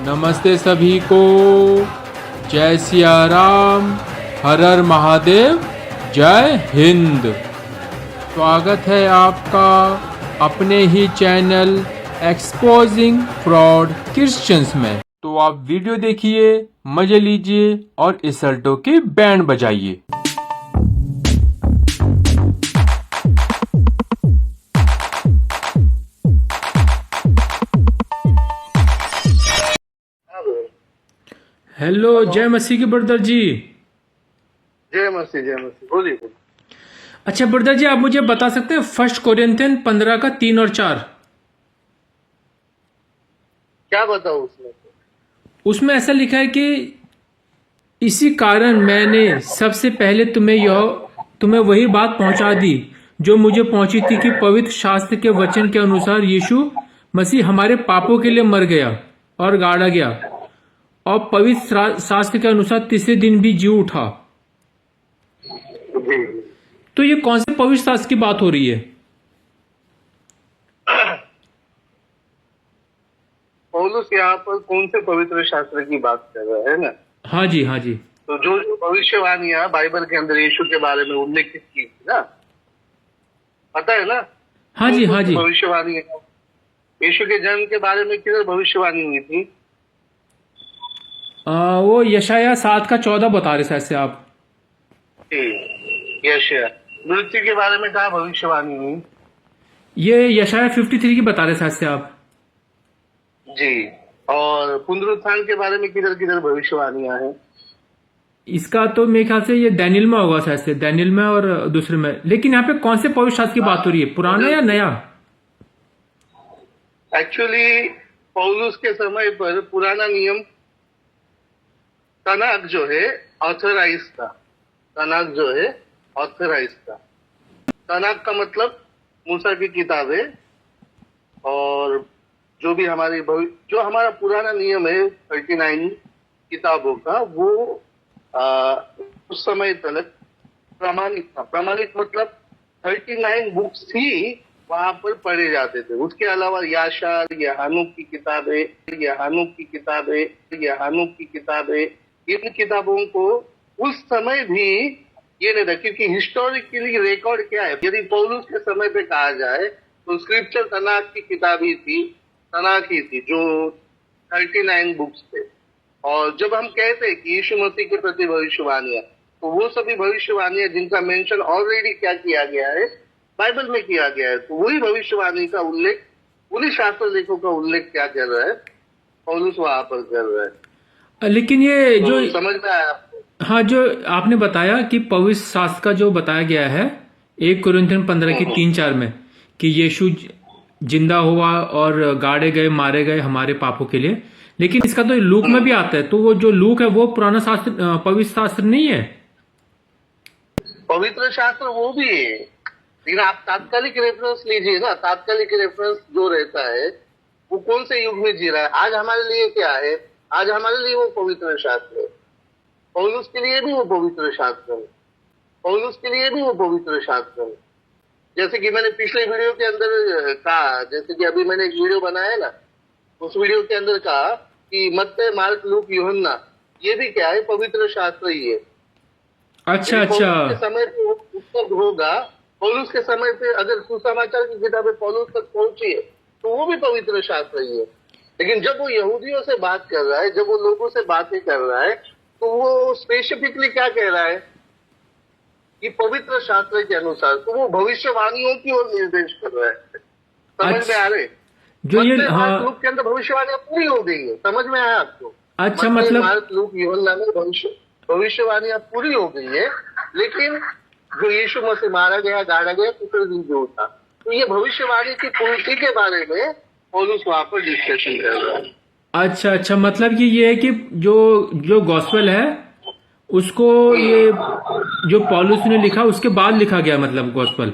नमस्ते सभी को। जय सिया राम, हर हर महादेव, जय हिंद। स्वागत है आपका अपने ही चैनल एक्सपोजिंग फ्रॉड क्रिश्चियंस में। तो आप वीडियो देखिए, मजे लीजिए और इस अल्टो की बैंड बजाइए। हेलो, जय मसीह की ब्रदर जी। जय मसीह, जय मसीह। बोलिए। अच्छा ब्रदर जी, आप मुझे बता सकते हैं 1 कोरिन्थियन 15 का 3 और 4? क्या बताऊं उसमें? उसमें ऐसा लिखा है कि इसी कारण मैंने सबसे पहले तुम्हें वही बात पहुंचा दी जो मुझे पहुंची थी कि पवित्र शास्त्र के वचन के अनुसार यीशु मसीह हमारे पापों के लिए मर गया और गाड़ा गया और पवित्र शास्त्र के अनुसार तीसरे दिन भी जी उठा। जी। तो ये कौन से पवित्र शास्त्र की बात हो रही है? पौलुस यहाँ पर कौन से पवित्र शास्त्र की बात कर रहा है ना? हाँ जी, हाँ जी। तो जो जो भविष्यवाणियां बाइबल के अंदर यीशु के बारे में उल्लेखित की थी ना, पता है ना? हाँ जी, हाँ जी। भविष्यवाणी यीशु के जन्म के बारे में किधर भविष्यवाणी हुई थी? वो यशाया 7 का 14 बता रहे शायद से आप। यशाया। मृत्यु के बारे में कहा भविष्यवाणी हुई? ये यशाया 53 की बता रहे शायद से आप। जी। और पुनरुत्थान के बारे में किधर किधर भविष्यवाणियां हैं? इसका तो मेरे ख्याल से ये डैनियल में होगा शायद से, डैनियल में और दूसरे में। लेकिन यहाँ पे कौन से पवित्र शास्त्र की बात हो रही है, पुराना या नया? एक्चुअली पौलुस के समय पर पुराना नियम तनाक जो है ऑथराइज था। तनाक जो है ऑथराइज था। तनाक का मतलब मूसा की किताबें, और जो भी जो हमारा पुराना नियम है 39 किताबों का, वो उस समय तक प्रमाणित था। प्रमाणित मतलब 39 बुक्स ही वहां पर पढ़े जाते थे। उसके अलावा याशार, यहानुक की किताबें, इन किताबों को उस समय भी ये नहीं था, क्योंकि हिस्टोरिकली रिकॉर्ड क्या है, यदि पौलुस के समय पे कहा जाए तो स्क्रिप्चर तनाक की किताब ही थी, तनाक ही थी, जो 39 बुक्स थे। और जब हम कहते हैं कि यीशु मसीह के प्रति भविष्यवाणियां, तो वो सभी भविष्यवाणियां जिनका मेंशन ऑलरेडी क्या किया गया है, बाइबल में किया गया है। तो वही भविष्यवाणी का उल्लेख, उन्हीं शास्त्र लेखों का उल्लेख क्या कर रहा है, पौलुस वहां पर कर रहा है। लेकिन ये तो जो समझ में आया आपको? हाँ, जो आपने बताया कि पवित्र शास्त्र का जो बताया गया है 1 कोरिन्थियन 15 की 3-4 में कि यीशु जिंदा हुआ और गाड़े गए, मारे गए हमारे पापों के लिए, लेकिन इसका तो लूक में भी आता है। तो वो जो लूक है वो पुराना शास्त्र, पवित्र शास्त्र नहीं है? पवित्र शास्त्र वो भी है, लेकिन आप तात्कालिक रेफरेंस लीजिए ना। तात्कालिक रेफरेंस जो रहता है वो कौन से युग में जी रहा है। आज हमारे लिए क्या है? आज हमारे लिए वो पवित्र शास्त्र है। पौलुस के लिए भी वो पवित्र शास्त्र है। पौलुस के लिए भी वो पवित्र शास्त्र है। जैसे कि मैंने पिछले वीडियो के अंदर कहा, जैसे कि अभी मैंने एक वीडियो बनाया है ना, उस वीडियो के अंदर कहा कि मत्ती, मार्क, लूक, यूहन्ना, ये भी क्या है? पवित्र शास्त्र ही है। अच्छा, पौलुस के अच्छा। समय पे उपलब्ध होगा, पौलुस के समय पे अगर सुसमाचार की किताबें पौलुस तक पहुंची है तो वो भी पवित्र शास्त्र ही है। लेकिन जब वो यहूदियों से बात कर रहा है, जब वो लोगों से बातें कर रहा है, तो वो स्पेसिफिकली क्या कह रहा है कि पवित्र शास्त्र के अनुसार, तो वो भविष्यवाणियों की ओर निर्देश कर रहा है। समझ में आ रहे? जो ये मत्ती, मार्क, हाँ, लूक के अंदर भविष्यवाणियां पूरी हो गई है। समझ में आया आपको? अच्छा मत्ती, मतलब मार्क, लूक, यूहन्ना में भविष्यवाणियां पूरी हो गई है। लेकिन जो यीशु मसीह मारा गया, गाड़ा गया, तीसरे दिन जो उठा, तो ये भविष्यवाणी की पूर्ति के बारे में पौलुस वहां पर डिस्कशन कर रहा है। अच्छा, अच्छा, मतलब कि ये है कि जो जो गॉस्पेल है उसको ये जो पौलुस ने लिखा उसके बाद लिखा गया, मतलब गॉस्पेल।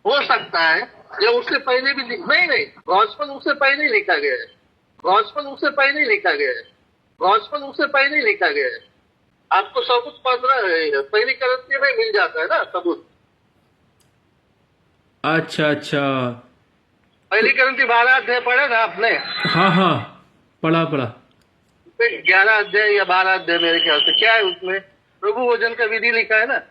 हो सकता है या उससे पहले भी नहीं, गॉस्पेल उससे पहले लिखा गया है। गॉस्पेल उससे पहले लिखा गया है। गॉस्पेल उससे पहले लिखा गया है। आपको सबूत पहली करंती में मिल जाता है ना सबूत। अच्छा, अच्छा। पहली करंती 12 अध्याय पढ़े ना आपने? हाँ हाँ, पढ़ा पढ़ा। 11 अध्याय या 12 अध्याय मेरे ख्याल से, क्या है उसमें? प्रभु भोजन का विधि लिखा है ना।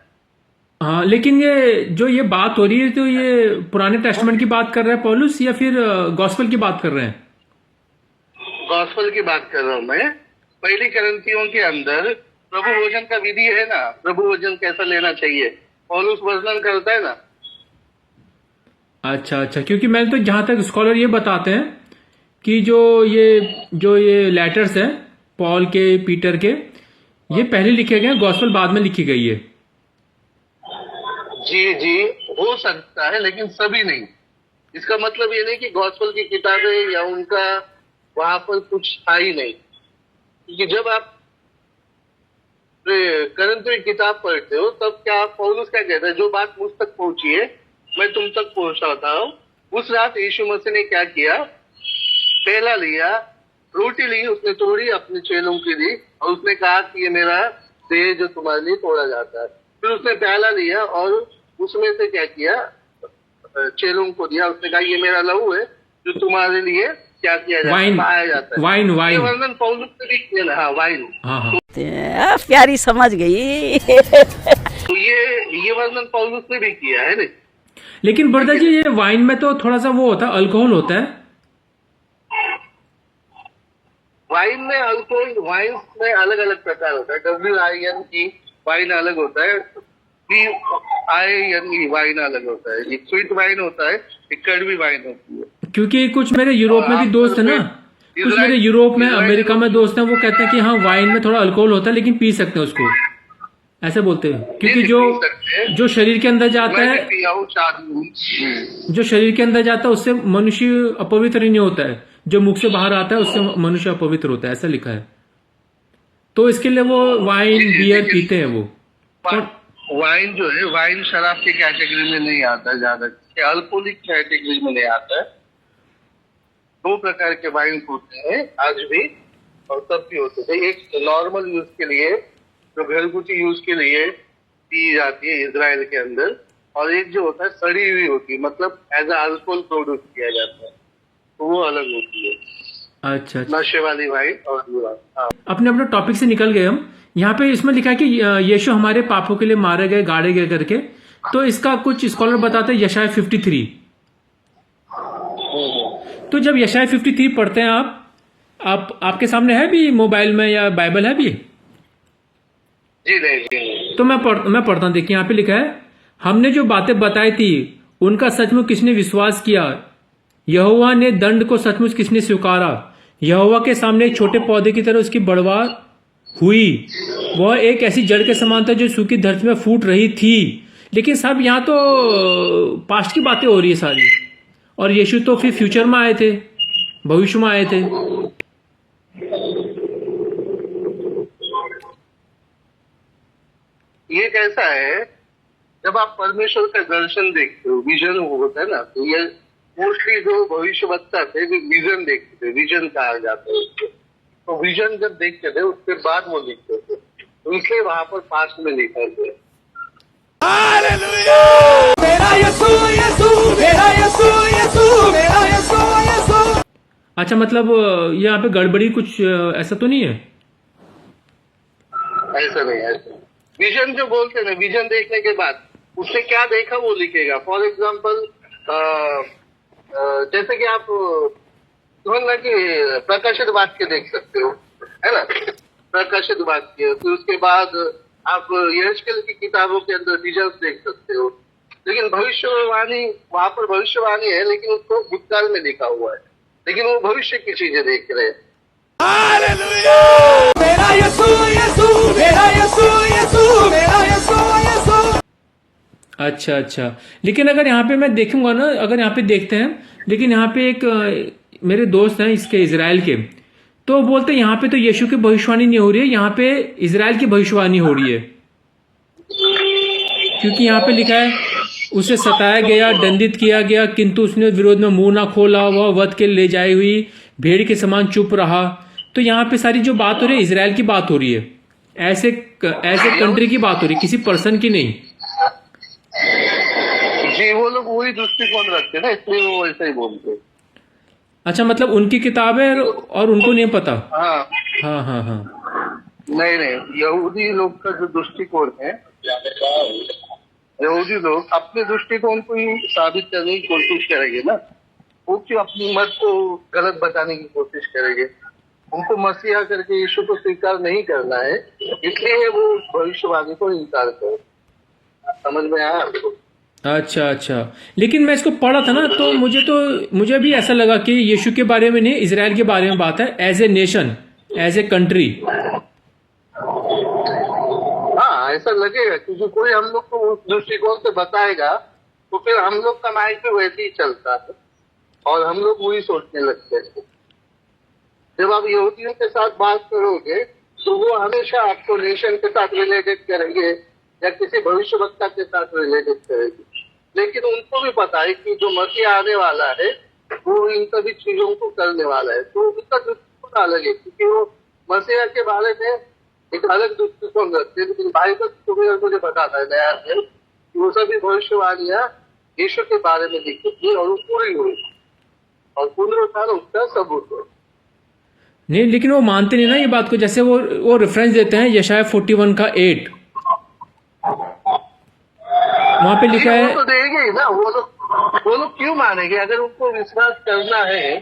हाँ, लेकिन ये बात हो रही है, तो ये पुराने टेस्टामेंट की बात कर रहा है पौलुस, या फिर गॉस्पेल की बात कर रहे हैं? गॉस्पेल की बात कर रहा हूँ मैं। पहली करंतियों के अंदर प्रभु भोजन का विधि है ना, प्रभु भोजन कैसा लेना चाहिए, पौलुस वर्णन करता है ना। अच्छा अच्छा, क्योंकि मैंने तो जहां तक स्कॉलर ये बताते हैं कि जो ये लेटर्स हैं पॉल के, पीटर के, ये पहले लिखे गए हैं, गॉस्पेल बाद में लिखी गई है। जी जी, हो सकता है, लेकिन सभी नहीं। इसका मतलब ये नहीं कि गॉस्पेल की किताबें या उनका वहां पर कुछ था ही नहीं। क्योंकि जब आप करंती की किताब पढ़ते हो तब क्या पौलुस क्या कहता है, जो बात मुझ तक पहुंची है मैं तुम तक पहुंचाता हूँ। उस रात यीशु मसीह ने क्या किया, पहला लिया, रोटी ली, उसने तोड़ी, अपने चेलों की दी और उसने कहा कि ये मेरा देह जो तुम्हारे लिए तोड़ा जाता है। फिर उसने प्याला लिया और उसमें से क्या किया, चेलों को दिया, उसने कहा ये मेरा लहू है जो तुम्हारे लिए क्या किया जाता है, पाया जाता है। वाइन ये वर्णन पौलुस ने भी किया ना। हाँ, वाइन। हाँ हाँ, प्यारी समझ गई। तो ये वर्णन पौलुस ने भी किया है नहीं। लेकिन ब्रदर जी, ये वाइन में तो थोड़ा सा वो होता है, अल्कोहल होता है। वाइन में अल्कोहल, वाइन में अलग अलग प्रकार होता है। WIN की वाइन अलग होता है, PINE वाइन अलग होता है। एक स्वीट वाइन होता है, एक कड़वी वाइन होती है। क्योंकि कुछ मेरे यूरोप में भी दोस्त है ना, कुछ मेरे यूरोप में, अमेरिका में दोस्त हैं, वो कहते हैं कि हाँ वाइन में थोड़ा अल्कोहल होता है लेकिन पी सकते हैं उसको, ऐसे बोलते हैं। क्योंकि जो शरीर के अंदर जाता है, जो शरीर के अंदर जाता है उससे मनुष्य अपवित्र नहीं होता है, जो मुख से बाहर आता है उससे मनुष्य अपवित्र होता है, ऐसा लिखा है। तो इसके लिए वो वाइन बियर पीते हैं वो। वाइन जो है, वाइन शराब की कैटेगरी में नहीं आता है, ज्यादा अल्कोहलिक कैटेगरी में नहीं आता है। दो प्रकार के वाइन होते हैं आज भी, और तब भी होते थे। एक नॉर्मल यूज के लिए, जो घरगुती यूज के लिए पी जाती है इजराइल के अंदर, और एक जो होता है सड़ी हुई होती है, मतलब एज अल्कोहल प्रोड्यूस किया जाता है, तो वो अलग होती है। अच्छा, नशे वाली वाइन और हाँ। अपने अपने टॉपिक से निकल गए हम। यहाँ पे इसमें लिखा है कि यीशु हमारे पापों के लिए मारे गए, गाड़े गए करके। तो इसका कुछ स्कॉलर बताते हैं यशाया 53। तो जब यशाया 53 पढ़ते हैं आप आपके सामने है भी मोबाइल में या बाइबल है भी? जी नहीं। तो मैं पढ़ता हूं। देखिए यहाँ पे लिखा है, हमने जो बातें बताई थी उनका सचमुच किसने विश्वास किया, यहोवा ने दंड को सचमुच किसने स्वीकारा। यहोवा के सामने एक छोटे पौधे की तरह उसकी बढ़वार हुई, वह एक ऐसी जड़ के समान था जो सूखी धरती में फूट रही थी। लेकिन सब यहाँ तो पास्ट की बातें हो रही है सारी, और यीशु तो फिर फ्यूचर में आए थे, भविष्य में आए थे। ये कैसा है, जब आप परमेश्वर का दर्शन देखते हो, विजन होता है ना, तो ये मोस्टली जो भविष्यवक्ता थे विजन देखते थे, विजन कहा जाता है उसको। तो विजन जब देखते थे उसके बाद वो लिखते थे, तो इसलिए वहां पर पास्ट में लिखा है। मेरा यीशु यीशु, मेरा यीशु यीशु, मेरा यीशु यीशु। अच्छा, मतलब यहाँ पे गड़बड़ी कुछ ऐसा तो नहीं है? ऐसा नहीं, ऐसा विजन जो बोलते हैं ना, विजन देखने के बाद उसने क्या देखा वो लिखेगा। फॉर एग्जाम्पल, जैसे कि आप समझना कि प्रकाशित वाक्य देख सकते हो, है ना, प्रकाशित वाक्य। फिर उसके बाद आप यहेजकेल की किताबों के अंदर विजन देख सकते हो। लेकिन भविष्यवाणी, वहां पर भविष्यवाणी है लेकिन उसको भूतकाल में लिखा हुआ है, लेकिन वो भविष्य की चीजें देख रहे हैं। मेरा यीशु यीशु, मेरा यीशु यीशु, मेरा यीशु यीशु। अच्छा, लेकिन अगर यहाँ पे मैं देखूंगा ना, अगर यहाँ पे देखते हैं, लेकिन यहाँ पे एक मेरे दोस्त हैं इसके, इजराइल के, तो बोलते हैं यहाँ पे तो यीशु की भविष्यवाणी नहीं हो रही है, यहाँ पे इजराइल की भविष्यवाणी हो रही है। क्योंकि यहाँ पे लिखा है, उसे सताया गया, दंडित किया गया, किंतु उसने विरोध में मुंह ना खोला, वह वध के ले जाई हुई भेड़ के समान चुप रहा। तो यहाँ पे सारी जो बात हो रही है इजराइल की बात हो रही है, ऐसे कंट्री की बात हो रही है, किसी पर्सन की नहीं। जी, वो लोग वही दृष्टिकोण रखते हैं ना, इसलिए वो वैसे ही बोलते हैं। अच्छा, मतलब उनकी किताब है और उनको नहीं पता। हाँ, हाँ हाँ हाँ। नहीं नहीं, यहूदी लोग का जो दृष्टिकोण है, यहूदी लोग अपने दृष्टिकोण को ही साबित करने की कोशिश करेंगे ना। वो क्यों अपनी मत को गलत बताने की कोशिश करेंगे? उनको मसीहा करके यीशु को स्वीकार नहीं करना है, इसलिए वो भविष्यवाणी को इनकार करे। समझ में आया आपको? अच्छा अच्छा, लेकिन मैं इसको पढ़ा था ना, तो मुझे भी ऐसा लगा कि यीशु के बारे में नहीं, इजराइल के बारे में बात है, as a nation, as a country. हाँ, ऐसा लगेगा, क्योंकि कोई हम लोग को उस दृष्टिकोण से बताएगा तो फिर हम लोग का माइंड भी वैसे ही चलता है और हम लोग वही सोचने लगते हैं। जब आप यहूदियों के साथ बात करोगे तो वो हमेशा आपको नेशन के साथ रिलेटेड करेंगे या किसी भविष्यवक्ता के साथ रिलेटेड करेंगे, लेकिन उनको भी पता है कि जो मसीह आने वाला है वो इन सभी चीजों को करने वाला है। तो उनका दृष्टिकोण अलग है, क्योंकि वो मसीहा के बारे में एक अलग दृष्टिकोण रखते हैं। लेकिन बाइबल तुम्हें और मुझे बताता है नया है कि वो सभी भविष्यवाणियां यीशु के बारे में लिखी थी और वो पूरी हुई और पुनरुत्थान उसका सबूत है। नहीं, लेकिन वो मानते नहीं ना ये बात को। जैसे वो रेफरेंस देते हैं यशाया 41 का 8, वहां पे लिखा है। वो तो देंगे ही ना, वो लोग क्यों मानेंगे? अगर उनको विश्वास करना है,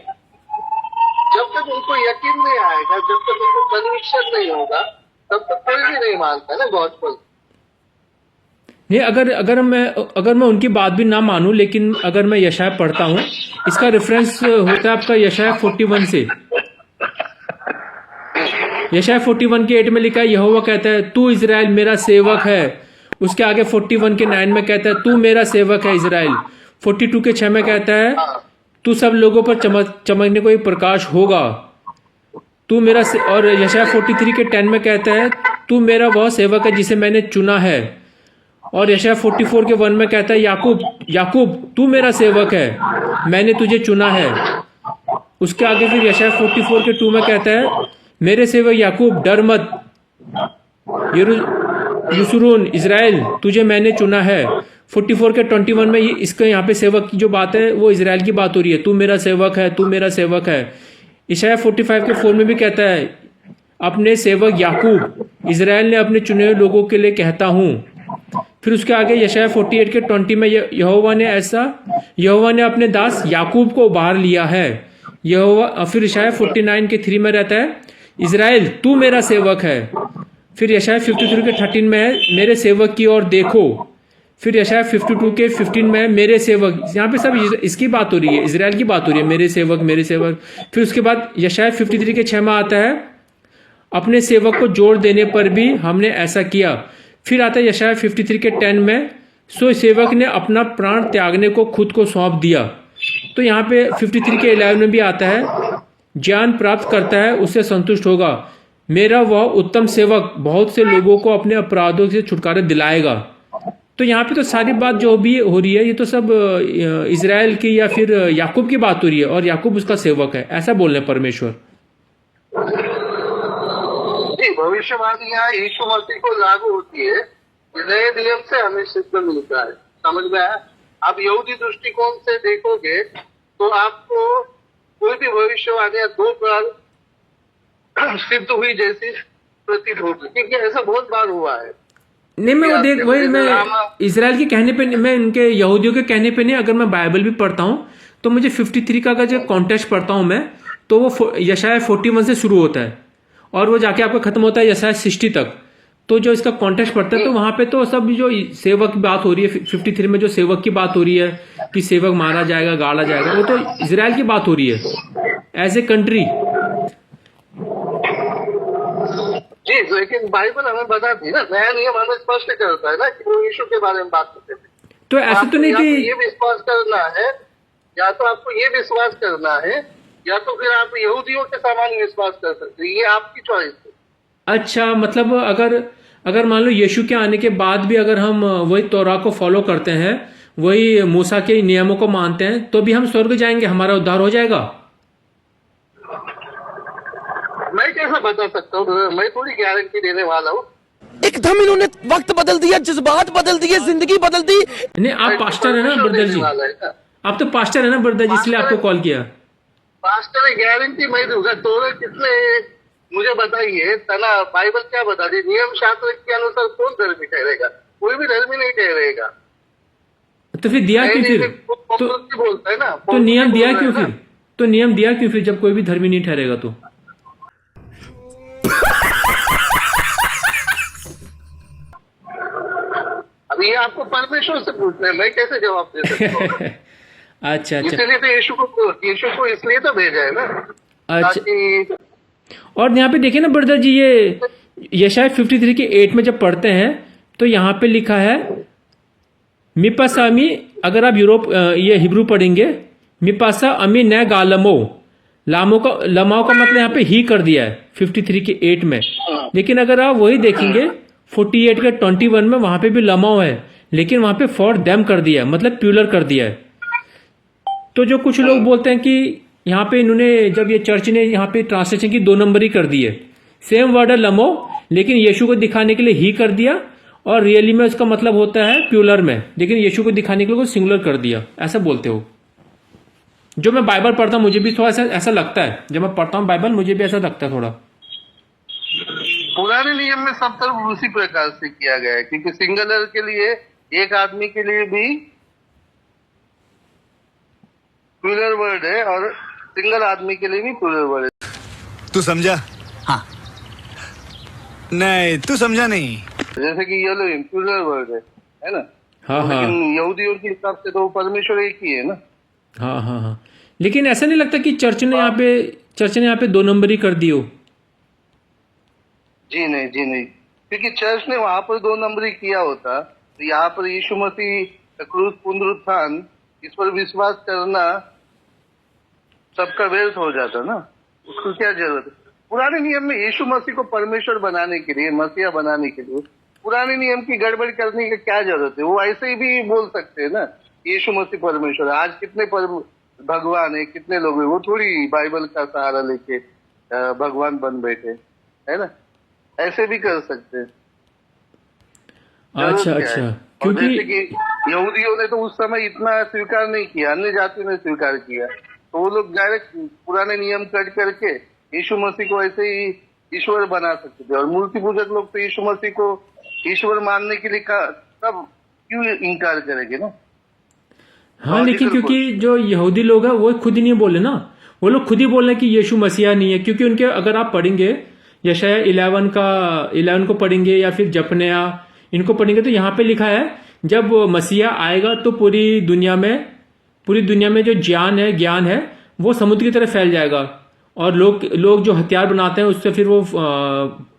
जब तक उनको यकीन नहीं आएगा, जब तक उनको कन्विक्शन नहीं होगा, तब तक कोई भी नहीं मानता ना गॉस्पेल। नहीं, अगर मैं उनकी बात भी ना मानूं, लेकिन अगर मैं यशाया पढ़ता हूं, इसका रेफरेंस होता है आपका यशाया 41 से। यशाया 41 के 8 में लिखा है, यहोवा कहता है तू इजराइल मेरा सेवक है। उसके आगे 41 के 9 में कहता है तू मेरा सेवक है इजराइल। 42 के 6 में कहता है तू सब लोगों पर चमकने को एक प्रकाश होगा, तू मेरा और यशाया 43 के 10 में कहता है तू मेरा वह सेवक है जिसे मैंने चुना है। और यशाया 44 के 1 में कहता है याकूब तू मेरा सेवक है, मैंने तुझे चुना है। उसके आगे फिर यशाया 44 के 2 में कहता है मेरे सेवक याकूब डर मत, यरूशलेम इजराइल तुझे मैंने चुना है। 44 के 21 में इसका यहाँ पे सेवक की जो बात है वो इजराइल की बात हो रही है, तू मेरा सेवक है, तू मेरा सेवक है। यशाया 45 के 4 में भी कहता है अपने सेवक याकूब इजराइल ने अपने चुने हुए लोगों के लिए कहता हूँ। फिर उसके आगे यशाया 48 के 20 में यहोवा ने अपने दास याकूब को उबार लिया है। यहोवा फिर यशाया 49 के 3 में रहता है इजराइल तू मेरा सेवक है। फिर यशाया 53 के 13 में है मेरे सेवक की ओर देखो। फिर यशाया 52 के 15 में है मेरे सेवक, यहाँ पे सब इसकी बात हो रही है, इजराइल की बात हो रही है, मेरे सेवक मेरे सेवक। फिर उसके बाद यशाया 53 के 6 में आता है अपने सेवक को जोड़ देने पर भी हमने ऐसा किया। फिर आता है यशाया 53 के 10 में सो सेवक ने अपना प्राण त्यागने को खुद को सौंप दिया। तो यहाँ पे 53 के 11 में भी आता है ज्ञान प्राप्त करता है उससे संतुष्ट होगा, मेरा वह उत्तम सेवक बहुत से लोगों को अपने अपराधों से छुटकारा दिलाएगा। तो यहाँ पे तो सारी बात जो भी हो रही है ये तो सब इजराइल की या फिर याकूब की बात हो रही है और याकूब उसका सेवक है, ऐसा बोल रहे हैं परमेश्वर। भविष्यवाणियां यीशु मसीह को लागू होती है, नए नियम से हमें सिद्ध मिलता है। समझ में आया? आप यहूदी दृष्टिकोण से देखोगे तो आपको कोई भी भविष्यवाणियां दो बार सिद्ध हुई जैसी प्रतीत होगी, क्योंकि ऐसा बहुत बार हुआ है। नहीं, मैं वो देख वही मैं इजराइल के कहने पे, मैं इनके यहूदियों के कहने पे नहीं, अगर मैं बाइबल भी पढ़ता हूँ तो मुझे 53 का अगर जो कॉन्टेक्स्ट पढ़ता हूँ मैं, तो वो यशाया 41 से शुरू होता है और वो जाके आपका खत्म होता है यशाया 60 तक। तो जो इसका कॉन्टेक्स्ट पढ़ता है तो वहां पे तो सब जो सेवक की बात हो रही है, 53 में जो सेवक की बात हो रही है कि सेवक मारा जाएगा गाड़ा जाएगा, वो तो इजराइल की बात हो रही है एज ए कंट्री। जी, लेकिन बाइबल हमें बताती है ना, नया नियम हमें स्पष्ट करता है ना कि वो यीशु के बारे में बात करते थे। तो ऐसा तो नहीं कि ये विश्वास करना है, या तो आपको ये विश्वास करना है या तो फिर आप यहूदियों के समान विश्वास कर सकते हैं, ये आपकी चॉइस है। अच्छा, मतलब अगर मान लो यीशु के आने के बाद भी अगर हम वही तौरा को फॉलो करते हैं, वही मूसा के नियमों को मानते हैं, तो भी हम स्वर्ग जाएंगे, हमारा उद्धार हो जाएगा? मैं कैसे बता सकता हूँ? मैं थोड़ी गारंटी देने वाला हूँ। एकदम इन्होंने वक्त बदल दिया, जज्बात बदल दिए, जिंदगी बदल दी। नहीं, आप पास्टर है ना ब्रदर जी, आप तो पास्टर है ना ब्रदर जी, इसलिए आपको कॉल किया। पास्टर गारंटी मैं दूंगा। तोड़े कितने मुझे बताइए, तना बाइबल क्या बता दी? नियम शास्त्र के अनुसार कौन धर्मी ठहरेगा? कोई भी धर्मी नहीं ठहरेगा। तो फिर दिया क्यों फिर? तो बोलता है ना, तो नियम दिया क्यों फिर? तो नियम दिया क्यों फिर जब कोई भी धर्मी नहीं ठहरेगा तो? अभी ये आपको परमेश्वर से पूछना है, मैं कैसे जवाब दे सकता हूँ? अच्छा अच्छा इसीलिए तो यीशु को इसलिए तो भेजा है ना, अच्छा। ताकि और यहाँ पे देखिए ना ब्रदर जी, ये यशाया 53 के 8 में जब पढ़ते हैं तो यहाँ पे लिखा है मिपासा अमी, अगर आप ये हिब्रू पढ़ेंगे, मिपासा अमी न गालमो, लमाओ का मतलब यहाँ पे ही कर दिया है 53 के 8 में। लेकिन अगर आप वही देखेंगे 48 के 21 में, वहां पे भी लमाओ है, लेकिन वहां पे फॉर देम कर दिया है, मतलब प्यूलर कर दिया है। तो जो कुछ लोग बोलते हैं कि यहाँ पे इन्होंने, जब ये चर्च ने यहाँ पे ट्रांसलेशन की 2 नंबरी कर दी है, सेम वर्ड है लमो, लेकिन यीशु को दिखाने के लिए ही कर दिया, और रियली में उसका मतलब होता है प्यूलर में, लेकिन यीशु को दिखाने के लिए सिंगुलर कर दिया, ऐसा बोलते हो। जो मैं बाइबल पढ़ता हूँ मुझे भी थोड़ा ऐसा लगता है, जब मैं पढ़ता हूँ बाइबल मुझे भी ऐसा लगता है थोड़ा। पुराने नियम में सब तरफ उसी प्रकार से किया गया है, क्योंकि सिंगलर के लिए, एक आदमी के लिए भी प्लूरल वर्ड है और सिंगल आदमी के लिए भी प्लूरल वर्ड है। तू समझा? हाँ। नहीं, तू समझा नहीं। जैसे कि एलोहिम प्लूरल वर्ड है ना? हाँ हाँ। लेकिन यहूदियों के हिसाब से तो परमेश्वर एक ही है ना? हाँ हाँ हाँ। लेकिन ऐसा नहीं लगता कि चर्च ने यहाँ पे 2 नंबरी कर दी हो? जी नहीं, क्योंकि चर्च ने वहां पर 2 नंबरी किया होता तो यहाँ पर यीशु मसीह क्रूस पुनरुत्थान, इस पर विश्वास करना सबका व्यर्थ हो जाता ना, उसको क्या जरूरत है? पुराने नियम में यीशु मसीह को परमेश्वर बनाने के लिए, मसीहा बनाने के लिए पुराने नियम की गड़बड़ करने की क्या जरूरत है? वो ऐसे ही भी बोल सकते हैं ना, यीशु मसीह परमेश्वर। आज कितने भगवान है, कितने लोग हैं, वो थोड़ी बाइबल का सहारा लेके भगवान बन बैठे, है ना? ऐसे भी कर सकते हैं। अच्छा अच्छा। क्योंकि जैसे कि यहूदियों ने तो उस समय इतना स्वीकार नहीं किया, अन्य जातियों ने स्वीकार किया, तो वो लोग डायरेक्ट पुराने नियम कट करके यीशु मसीह को ऐसे ही ईश्वर बना सकते थे। और मूर्ति पूजक लोग तो यीशु मसीह को ईश्वर मानने के लिए तब क्यों इनकार करेंगे ना? हाँ, लेकिन क्योंकि जो यहूदी लोग हैं वो खुद ही नहीं बोले ना, वो लोग खुद ही बोल रहे हैं कि यीशु मसीहा नहीं है। क्योंकि उनके, अगर आप पढ़ेंगे यशाया 11 को पढ़ेंगे या फिर जपनिया इनको पढ़ेंगे, तो यहाँ पे लिखा है जब मसीहा आएगा तो पूरी दुनिया में जो ज्ञान है वो समुद्र की तरह फैल जाएगा, और लोग जो हथियार बनाते हैं उससे फिर वो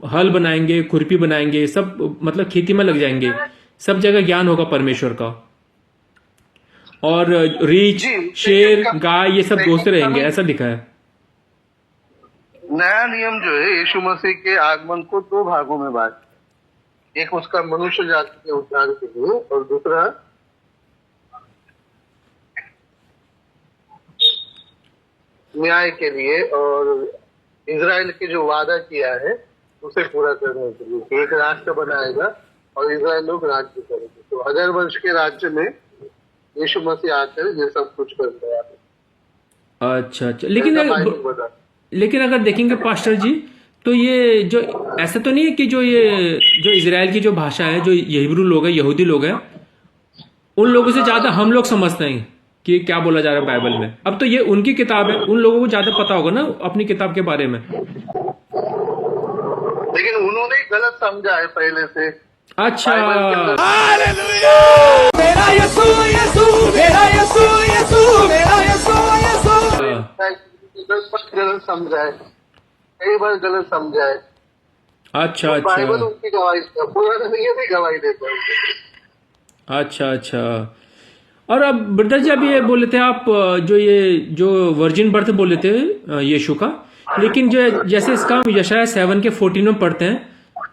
हल बनाएंगे, खुरपी बनाएंगे, सब मतलब खेती में लग जाएंगे, सब जगह ज्ञान होगा परमेश्वर का, और रीछ, शेर, गाय ये सब दोस्त रहेंगे, ऐसा लिखा है। नया नियम जो है यीशु मसीह के आगमन को 2 भागों में बांट, एक उसका मनुष्य जाति के उद्धार के लिए और दूसरा न्याय के लिए, और इजराइल के जो वादा किया है उसे पूरा करने के लिए। एक राष्ट्र बनाएगा और इजराइल लोग राज्य करेंगे। तो 1000 वर्ष के राज्य में यीशु मसीह आकर ये सब कुछ कर रहा है। अच्छा, लेकिन अगर देखेंगे पास्टर जी, तो ये जो ऐसा तो नहीं है कि जो इजराइल की जो भाषा है, जो हिब्रू लोग हैं, यहूदी लोग हैं, उन लोगों से ज्यादा हम लोग समझते हैं कि क्या बोला जा रहा है बाइबल में। अब तो ये उनकी किताब है, उन लोगों को ज्यादा पता होगा ना अपनी किताब के बारे में। लेकिन उन्होंने गलत समझा है पहले से। अच्छा, मेरा यीशु यीशु, मेरा यीशु यीशु, मेरा यीशु यीशु। गलत समझा है, कई बार गलत समझा है। अच्छा बाइबल उनकी गवाही, पुराने नियम भी गवाही देता है। अच्छा। और अब ब्रदर जी अभी ये बोले थे आप, जो वर्जिन बर्थ बोले थे यीशु का, लेकिन जो जैसे इसका यशाया 7 के 14 में पढ़ते हैं,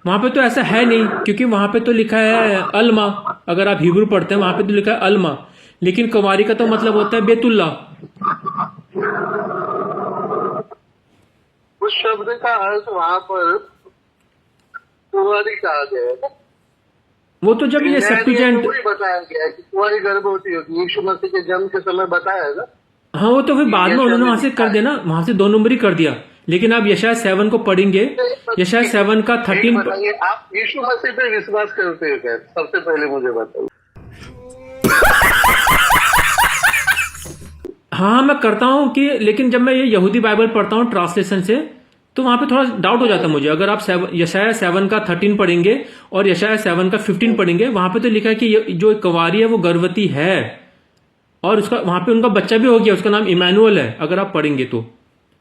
वहां पे तो ऐसा है नहीं, क्योंकि वहां पे तो लिखा है अल्मा। अगर आप हिब्रू पढ़ते हैं वहां पे तो लिखा है अल्मा, लेकिन कुमारी का तो मतलब होता है बेतुल्ला। उस शब्द का अर्थ वहां पर कुंवारी कहा गया है। वो तो जब ये सेप्टुजेंट, वही बताया गया है कि कुंवारी गर्भवती होती है, यीशु मसीह के जन्म के समय बताया है ना। हाँ वो तो फिर बाद में उन्होंने वहां से कर दिया ना, वहां से 2 नंबर ही कर दिया। लेकिन आप यशायाह 7 को पढ़ेंगे, यशायाह 7 का 13। बताइए, आप यीशु मसीह पे विश्वास करते हो क्या? सबसे पहले मुझे बताओ। हाँ मैं करता हूँ कि, लेकिन जब मैं ये यहूदी बाइबल पढ़ता हूँ ट्रांसलेशन से, तो वहां पे थोड़ा डाउट हो जाता है मुझे। अगर आप यशायाह 7 का 13 पढ़ेंगे और यशायाह 7 का 15 पढ़ेंगे, वहां पे तो लिखा है कि जो कुंवारी है वो गर्भवती है, और उसका वहां पे उनका बच्चा भी हो गया, उसका नाम इमैनुअल है। अगर आप पढ़ेंगे तो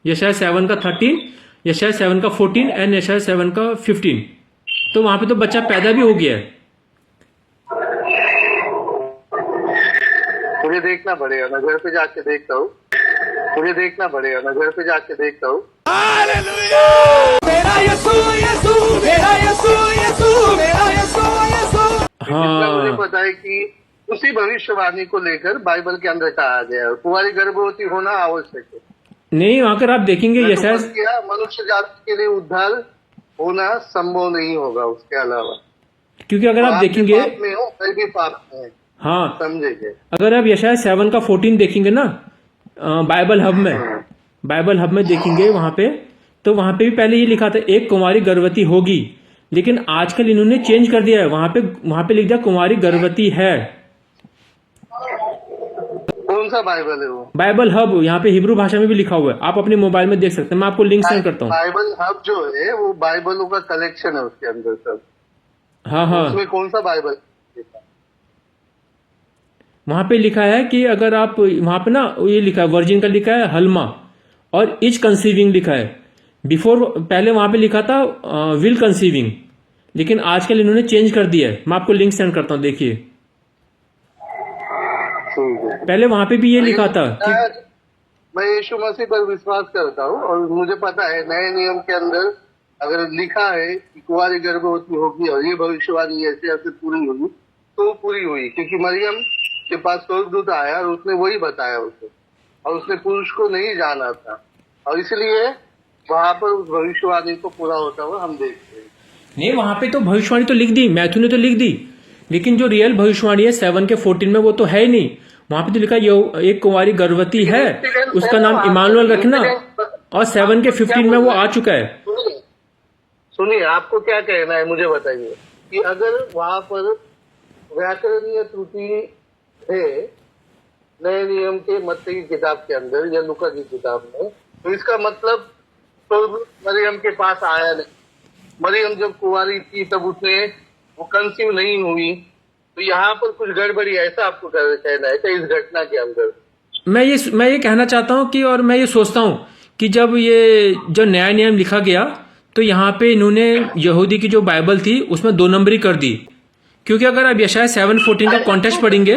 यशायाह 7 का 13, यशायाह 7 का 14 एंड यशायाह 7 का 15, तो वहां पे तो बच्चा पैदा भी हो गया है। मुझे देखना पड़ेगा, मैं घर पे जाके देखता हूँ। मुझे देखना पड़ेगा, मैं घर पे जाके देखता हूँ। मेरा यीशु यीशु मेरा यीशु यीशु मेरा यीशु यीशु। इतना मुझे हाँ पता है कि उसी भविष्यवाणी को लेकर बाइबल के अंदर कहा गया है कुंवारी गर्भवती होना आवश्यक है। नहीं, वहां कर आप देखेंगे यशायाह, मनुष्य जाति के लिए उद्धार होना संभव नहीं होगा उसके अलावा, क्योंकि अगर आप देखेंगे, पाप में हो मैं भी पाप में है, हाँ समझेंगे। अगर आप यशायाह 7 का 14 देखेंगे ना बाइबल हब में देखेंगे वहां पे, तो वहां पे भी पहले ये लिखा था एक कुंवारी गर्भवती होगी, लेकिन आजकल इन्होंने चेंज कर दिया है। वहां पे लिख दिया कुंवारी गर्भवती है। कौन सा बाइबल है वो? बाइबल हब यहाँ पे हिब्रू भाषा में भी लिखा हुआ है, आप अपने मोबाइल में देख सकते हैं। मैं आपको लिंक सेंड करता हूँ। बाइबल हब जो है वो बाइबलों का कलेक्शन है, उसके अंदर सब। हाँ उसमें कौन सा बाइबल? वहां पे लिखा है कि अगर आप वहां पे ना, ये लिखा है वर्जिन का लिखा है हल्मा, और इज कंसीविंग लिखा है। बिफोर पहले वहां पे लिखा था विल कंसीविंग, लेकिन आजकल इन्होंने चेंज कर दिया है। मैं आपको लिंक सेंड करता हूँ, देखिए। पहले वहां पे भी ये लिखा था कि मैं यीशु मसीह पर विश्वास करता हूँ, और मुझे पता है नए नियम के अंदर अगर लिखा है कि कुंवारी गर्भवती होगी और ये भविष्यवाणी ऐसे ऐसे पूरी होगी, तो पूरी हुई, क्योंकि मरियम के पास स्वर्गदूत आया और उसने वही बताया उसे, और उसने पुरुष को नहीं जाना था, और इसलिए वहां पर उस भविष्यवाणी को पूरा होता हुआ हम देखते हैं। नहीं, वहां पे तो भविष्यवाणी तो लिख दी, मैथ्यू ने तो लिख दी, लेकिन जो रियल भविष्यवाणी है 7 के 14 में वो तो है ही नहीं। वहां पे तो लिखा एक कुंवारी गर्भवती है, उसका नाम इमानुएल रखना, और 7 के 15 में वो आ चुका है। सुनिए, आपको क्या कहना है मुझे बताइए कि अगर वहां पर व्याकरणीय त्रुटि है नए नियम के मत्ती की किताब के अंदर या लूका की किताब में, तो इसका मतलब तो मरियम के पास आया नहीं। मरियम जब कुंवारी थी तब उसने वो कंसीव नहीं हुई, तो यहाँ पर कुछ गड़बड़ी, ऐसा आपको कहना है क्या इस घटना के अंदर? मैं ये कहना चाहता हूँ कि, और मैं ये सोचता हूँ कि जब ये जो नया नियम लिखा गया, तो यहाँ पे इन्होंने यहूदी की जो बाइबल थी उसमें 2 नंबरी कर दी, क्योंकि अगर आप यशायाह 7:14 का कॉन्टेक्स्ट पढ़ेंगे,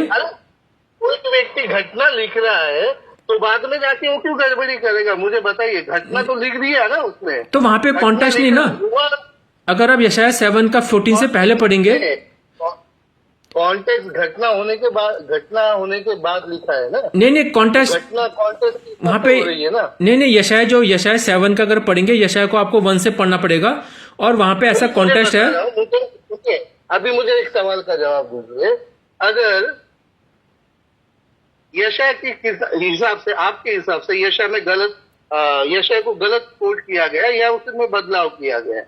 कोई व्यक्ति घटना लिख रहा है तो बाद में जाके वो क्यों गड़बड़ी करेगा? मुझे बताइए, घटना तो लिख दिया ना उसने, तो वहां पे कॉन्टेक्स्ट नहीं ना। अगर आप यशायाह 7 का 14 से पहले पढ़ेंगे, कॉन्टेक्स्ट घटना होने के बाद लिखा है ना। नहीं कॉन्टेक्स्ट घटना कॉन्टेक्स्ट वहां पे हो रही है ना। नहीं यशायाह 7 का अगर पढ़ेंगे, यशायाह को आपको 1 से पढ़ना पड़ेगा, और वहां पे ऐसा कॉन्टेक्स्ट है। अभी मुझे एक सवाल का जवाब दीजिए, अगर यशायाह के हिसाब से, आपके हिसाब से यशायाह में यशायाह को गलत कोट किया गया या उसमें बदलाव किया गया,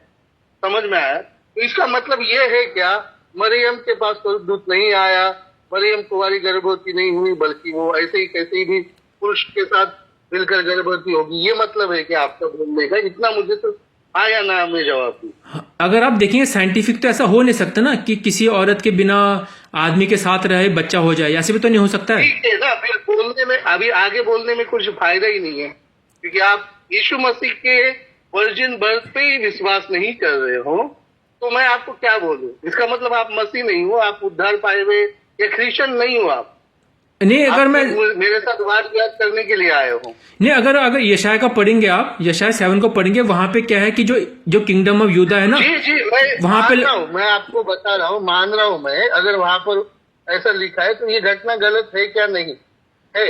समझ में आया? तो इसका मतलब ये है क्या मरियम के पास स्वर्गदूत नहीं आया, मरियम कुंवारी गर्भवती नहीं हुई, बल्कि वो ऐसे ही कैसे भी पुरुष के साथ मिलकर गर्भवती होगी? ये मतलब है कि आपका बोलने का? इतना मुझे तो आया ना हमें जवाब। अगर आप देखेंगे साइंटिफिक तो ऐसा हो नहीं सकता ना कि किसी औरत के बिना आदमी के साथ रहे बच्चा हो जाए, ऐसे भी तो नहीं हो सकता है। ठीक है ना, फिर बोलने में, अभी आगे बोलने में कुछ फायदा ही नहीं है, क्योंकि आप यीशु मसीह के वर्जिन बर्थ पे ही विश्वास नहीं कर रहे हो, तो मैं आपको क्या बोलूं? इसका मतलब आप मसीह नहीं हो, आप उद्धार पाए हुए या क्रिश्चियन नहीं हो आप। नहीं, अगर मैं मेरे साथ वाद विवाद करने के लिए आए हो। नहीं, अगर यशायाह का पढ़ेंगे आप, यशायाह 7 को पढ़ेंगे, वहां पे क्या है कि जो किंगडम ऑफ यूदा है ना, जी मैं वहां पे मैं आपको बता रहा हूँ, मान रहा हूँ मैं, अगर वहां पर ऐसा लिखा है तो ये घटना गलत है क्या नहीं है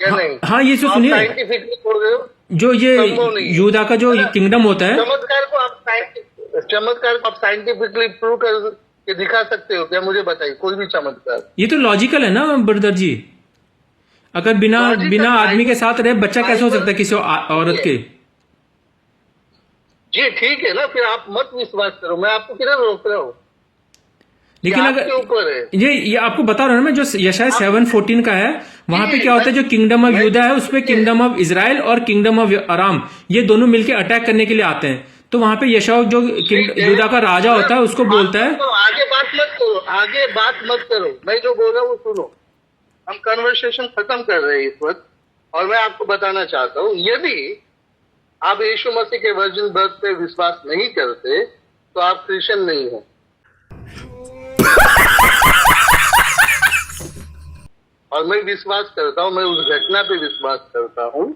क्या? नहीं। हाँ, ये तो सुनिए, साइंटिफिकली बोल रहे हो, जो ये यूदा का जो किंगडम होता है, चमत्कार को आप चमत्कार को आप साइंटिफिकली प्रूव कर के दिखा सकते हो क्या? मुझे बताइए कोई भी चमत्कार। ये तो लॉजिकल है ना ब्रदर जी। अगर बिना Logical बिना आदमी के Bible- साथ रहे बच्चा कैसे हो सकता है किसी औरत के? जी ठीक है ना, फिर आप मत विश्वास करो, मैं आपको किधर रोक रहा हूँ? लेकिन ये अगर आपके ऊपर है। ये आपको बता रहा हूं ना मैं, जो यशाया 7:14 का है, वहां पे जी, क्या होता है, जो किंगडम ऑफ यूदा है उस पे किंगडम ऑफ इजराइल और किंगडम ऑफ अराम ये दोनों मिलके अटैक करने के लिए आते हैं। तो वहां पे यशाया जो ठीक है। यूदा का राजा होता है उसको बोलता है। तो आगे बात मत करो, आगे बात मत करो, मैं जो बोल रहा हूँ वो सुनो। हम कन्वर्सेशन खत्म कर रहे हैं इस वक्त, और मैं आपको बताना चाहता हूँ, यदि आप यीशु मसीह के वर्जिन बर्थ पे विश्वास नहीं करते तो आप क्रिश्चियन नहीं हो। और मैं विश्वास करता हूँ, मैं उस घटना पे विश्वास करता हूँ।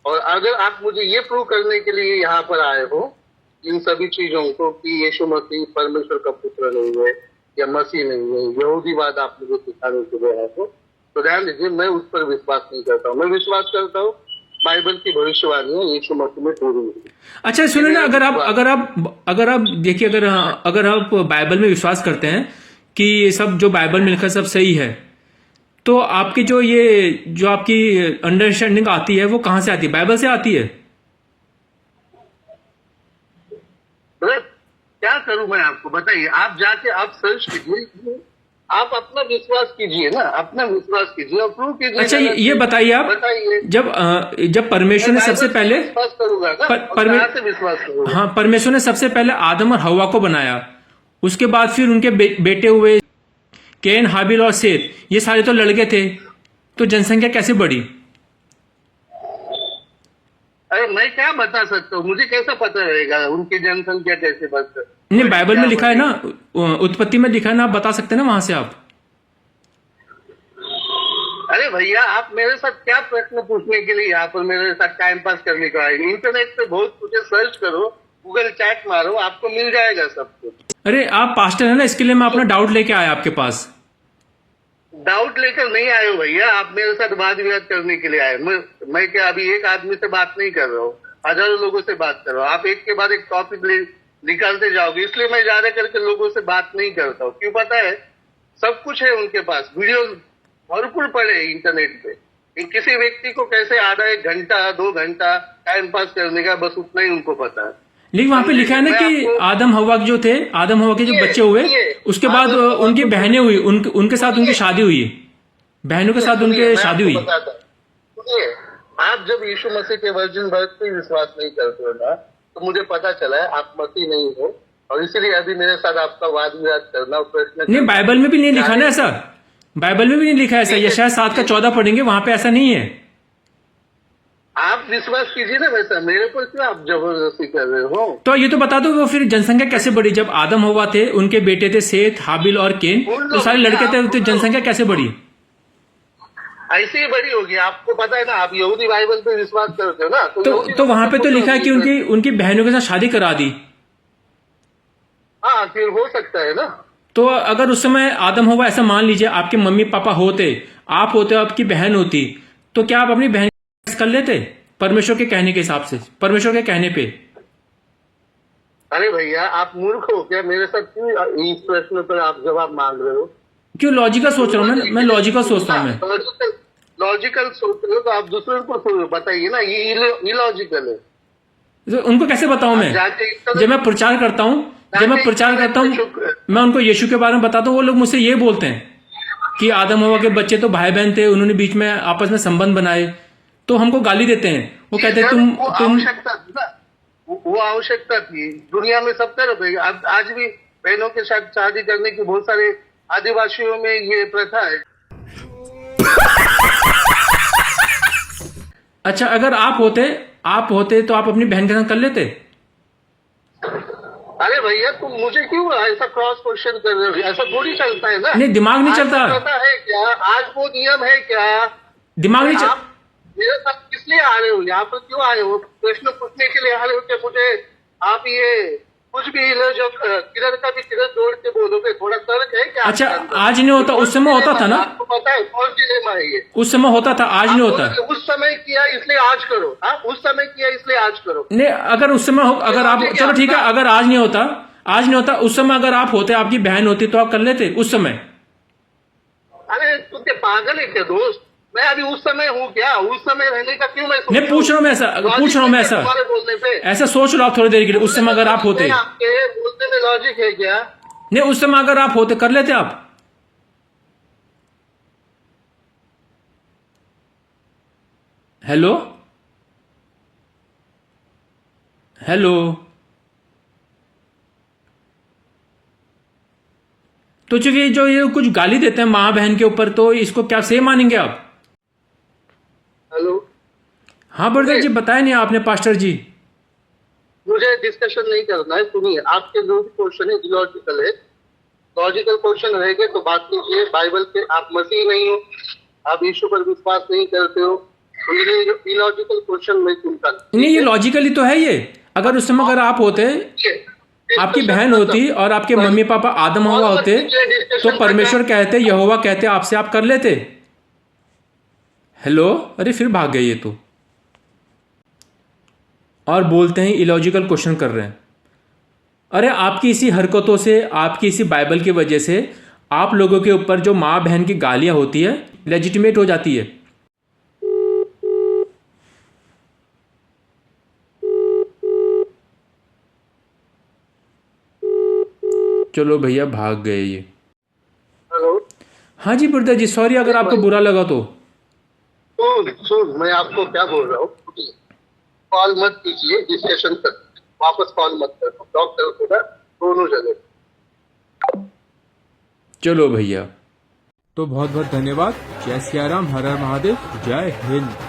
और अगर आप मुझे ये प्रूव करने के लिए यहाँ पर आए हो इन सभी चीजों को कि यीशु मसीह परमेश्वर का पुत्र नहीं है या मसीह नहीं है, यहूदीवाद आप मुझे सिखाने के लिए आए हो, तो ध्यान दीजिए मैं उस पर विश्वास नहीं करता हूँ। मैं विश्वास करता हूँ बाइबल की भविष्यवाणी है यीशु मसीह में पूरी हुई। अच्छा सुनो ना, अगर आप देखिए, अगर आप बाइबल में विश्वास करते हैं कि ये सब जो बाइबल में लिखा सब सही है, तो आपकी जो आपकी अंडरस्टैंडिंग आती है वो कहां से आती है? बाइबल से आती है? ब्रदर क्या करूं मैं आपको बताइए? आप जाके आप सर्च कीजिए, आप अपना विश्वास कीजिए ना, अपना विश्वास कीजिए और प्रूव कीजिए। अच्छा ये बताइए आप, बताइए। जब परमेश्वर ने सबसे पहले विश्वास करूंगा ना, और कहाँ से विश्वास करूंगा? हाँ, परमेश्वर ने सबसे पहले आदम और हवा को बनाया, उसके बाद फिर उनके बेटे हुए कैन, हाबिल और सेत, ये सारे तो लड़के थे, तो जनसंख्या कैसे बढ़ी? अरे मैं क्या बता सकता हूँ, मुझे कैसा पता रहेगा उनकी जनसंख्या कैसे बढ़ती? नहीं, बाइबल में लिखा है ना, उत्पत्ति में लिखा है ना, आप बता सकते हैं ना वहां से आप। अरे भैया आप मेरे साथ क्या प्रश्न पूछने के लिए यहाँ पर मेरे साथ टाइम पास करने को आएंगे? इंटरनेट पे बहुत कुछ सर्च करो, गूगल चैट मारो, आपको मिल जाएगा सब कुछ। अरे आप पास्टर है ना, इसके लिए मैं अपना डाउट लेके आया आपके पास। डाउट लेकर नहीं आए हो भैया, आप मेरे साथ वाद विवाद करने के लिए आए। मैं क्या अभी एक आदमी से बात नहीं कर रहा हूँ, हजारों लोगों से बात कर रहा हूँ। आप एक के बाद एक टॉपिक निकालते जाओगे, इसलिए मैं ज्यादा करके लोगों से बात नहीं करता हूँ। क्यों पता है? सब कुछ है उनके पास, वीडियो भरपूर पड़े इंटरनेट पे। किसी व्यक्ति को कैसे आधा 1 घंटा 2 घंटा टाइम पास करने का, बस उतना ही उनको पता है। लेकिन वहां पे लिखा है ना कि आदम हवा जो थे, आदम हवा के जो बच्चे हुए, उसके बाद उनकी बहनें हुई, उनके साथ उनकी शादी हुई, बहनों के साथ उनके शादी हुई। सुनिए, आप जब यीशु मसीह के वर्जिन बर्थ पे विश्वास नहीं करते हो ना, तो मुझे पता चला है आप मसीह नहीं हो, और इसीलिए अभी मेरे साथ आपका वाद विवाद करना, प्रश्न नहीं, बाइबल में भी नहीं लिखा ना ऐसा, बाइबल में भी नहीं लिखा ऐसा। यशायाह 7:14 पढ़ेंगे, वहां पे ऐसा नहीं है। आप विश्वास कीजिए ना, वैसा मेरे पर क्यों आप जबरदस्ती कर रहे हो? तो ये तो बता दो, वो फिर जनसंख्या कैसे बढ़ी? जब आदम हवा थे, उनके बेटे थे सेत, हाबिल और केन, तो सारे लड़के थे, तो जनसंख्या कैसे बढ़ी? ऐसे ही बड़ी होगी। आपको पता है ना, आप यहूदी बाइबल पे विश्वास करते हो ना, तो वहां पे तो लिखा है कि उनकी बहनों के साथ शादी करा दी। हाँ फिर हो सकता है ना। तो अगर उस समय आदम हवा, ऐसा मान लीजिए आपके मम्मी पापा होते, आप होते, आपकी बहन होती, तो क्या आप अपनी बहन कर लेते परमेश्वर के कहने के हिसाब से, परमेश्वर के कहने पे? अरे भैया आप मूर्ख हो क्या? मेरे साथ क्यों इस प्रश्न पर आप जवाब मांग रहे हो? क्यों? लॉजिकल सोच रहा हूँ मैं लॉजिकल सोचता हूँ मैं। लॉजिकल सोच रहे हो तो आप दूसरे को बताइए ना, ये इलॉजिकल है। तो उनको कैसे बताऊं मैं? जब मैं प्रचार करता हूँ, मैं उनको यीशु के बारे में बताता हूँ, वो लोग मुझसे ये बोलते हैं कि आदम हवा के बच्चे तो भाई बहन थे, उन्होंने बीच में आपस में संबंध बनाए, तो हमको गाली देते हैं। वो कहते हैं तुम वो आवश्यकता थी, दुनिया में सब तरफ है। आज भी बहनों के साथ शादी करने की बहुत सारे आदिवासियों में ये प्रथा है। अच्छा, अगर आप होते तो आप अपनी बहन के साथ कर लेते? अरे भैया तुम मुझे क्यों ऐसा क्रॉस क्वेश्चन कर रहे हो? ऐसा थोड़ी चलता है ना। नहीं, दिमाग नहीं चलता। है क्या आज वो नियम है क्या? दिमाग नहीं चलता। आप मेरे साथ किस लिए आ रहे हो? यहाँ पर क्यों आए हो? प्रश्न पूछने के लिए आ रहे हो कि मुझे आप ये कुछ भी लो, जो किधर का भी किधर जोड़ के बोलोगे, थोड़ा तर्क है क्या? अच्छा, आपके अंदर? आज नहीं होता, उस समय होता था ना? आपको पता है कौन सी लेमा है ये? उस समय होता था, आज नहीं होता। उस समय किया इसलिए आज करो, हाँ उस समय किया इसलिए आज करो। नहीं, अगर उस समय अगर आप, चलो ठीक है, अगर आज नहीं होता, आज नहीं होता, उस समय अगर आप होते, आपकी बहन होती, तो आप कर लेते उस समय? अरे तुम क्या पागल है क्या दोस्त? मैं अभी उस समय हूँ क्या? उस समय रहने का क्यों मैं नहीं, पूछ रहा हूँ मैं ऐसा, पूछ रहा हूँ मैं ऐसा, तुम्हारे बोलने पे ऐसा सोच लो आप थोड़ी देर के लिए, उस समय अगर आप होते। आपके बोलने में लॉजिक है क्या? नहीं, उस समय अगर आप होते, कर लेते आप? हेलो हेलो, तो चलिए, जो ये कुछ गाली देते हैं माँ बहन के ऊपर, तो इसको क्या सही मानेंगे आप? हेलो, हाँ ब्रदर जी, बताया नहीं आपने पास्टर जी। मुझे डिस्कशन नहीं करना है, सुनिए। आपके जो भी क्वेश्चन है इलॉजिकल है, लॉजिकल क्वेश्चन रहेंगे तो बात कीजिए। बाइबल के आप मसीह नहीं हो, आप यीशु पर विश्वास नहीं करते हो, तो ये इलॉजिकल क्वेश्चन मैं सुनता नहीं, ये लॉजिकली तो है ये। अगर उस समय अगर आप होते, आपकी बहन होती और आपके मम्मी पापा आदम हवा होते, तो परमेश्वर कहते, यहोवा कहते आपसे, आप कर लेते। हेलो, अरे फिर भाग गए ये तो, और बोलते हैं इलॉजिकल क्वेश्चन कर रहे हैं। अरे आपकी इसी हरकतों से, आपकी इसी बाइबल की वजह से आप लोगों के ऊपर जो माँ बहन की गालियां होती है, लेजिटिमेट हो जाती है। चलो भैया, भाग गए ये। हेलो, हाँ जी ब्रदर जी, सॉरी अगर आपको बुरा लगा तो। सुन मैं आपको क्या बोल रहा हूँ, कॉल मत कीजिए, डिस्कशन कर, वापस कॉल मत करो, ब्लॉक करो ना दोनों जगह। चलो भैया, तो बहुत बहुत धन्यवाद। जय सिया राम, हर हर महादेव, जय हिंद।